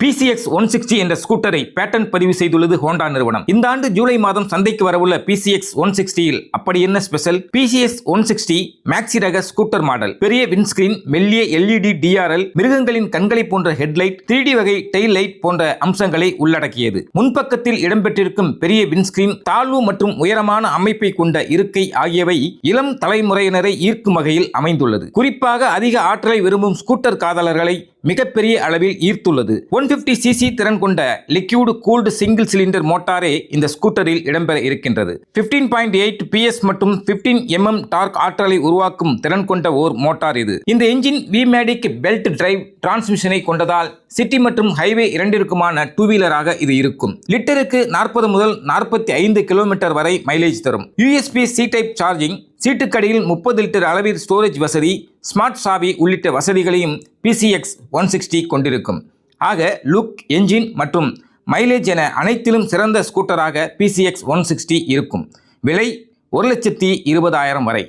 PCX 160 என்ற ஸ்கூட்டரை patent பதிவு செய்துள்ளது ஹோண்டா நிறுவனம். இந்த ஆண்டு ஜூலை மாதம் சந்தைக்கு வரவுள்ள PCX 160 அப்படி என்ன ஸ்பெஷல்? PCX 160 மேக்ஸி ரக ஸ்கூட்டர் மாடல். பெரிய விண்ட்ஸ்கிரீன், மெல்லிய LED DRL, மிருகங்களின் கண்களை போன்ற ஹெட்லைட், 3D வகை டெயில் லைட் போன்ற அம்சங்களை உள்ளடக்கியது. முன்பக்கத்தில் இடம்பெற்றிருக்கும் பெரிய விண்ட்ஸ்கிரீன், தாழ்வு மற்றும் உயரமான அமைப்பை கொண்ட இருக்கை ஆகியவை இளம் தலைமுறையினரை ஈர்க்கும் வகையில் அமைந்துள்ளது. குறிப்பாக அதிக ஆற்றலை விரும்பும் ஸ்கூட்டர் காதலர்களை மிகப்பெரிய அளவில் ஈர்த்துள்ளது. 150cc திறன் கொண்ட லிக்யூட் கூல்டு சிங்கிள் சிலிண்டர் மோட்டாரே இந்த ஸ்கூட்டரில் இடம்பெற இருக்கின்றது. 15.8 PS மற்றும் 15 mm டார்க் ஆற்றலை உருவாக்கும் திறன் கொண்ட ஓர் மோட்டார் இது. இந்த என்ஜின் விமேடிக் பெல்ட் டிரைவ் டிரான்ஸ்மிஷனை கொண்டதால் சிட்டி மற்றும் ஹைவே இரண்டிற்குமான டூ வீலராக இது இருக்கும். லிட்டருக்கு 40 முதல் 45 கிலோமீட்டர் வரை மைலேஜ் தரும். USB C டைப் சார்ஜிங், சீட்டுக்கடியில் 30 லிட்டர் அளவில் ஸ்டோரேஜ் வசதி, ஸ்மார்ட் சாவி உள்ளிட்ட வசதிகளையும் PCX 160 கொண்டிருக்கும். ஆக லுக், என்ஜின் மற்றும் மைலேஜ் என அனைத்திலும் சிறந்த ஸ்கூட்டராக PCX 160 இருக்கும். விலை 1,20,000 வரை.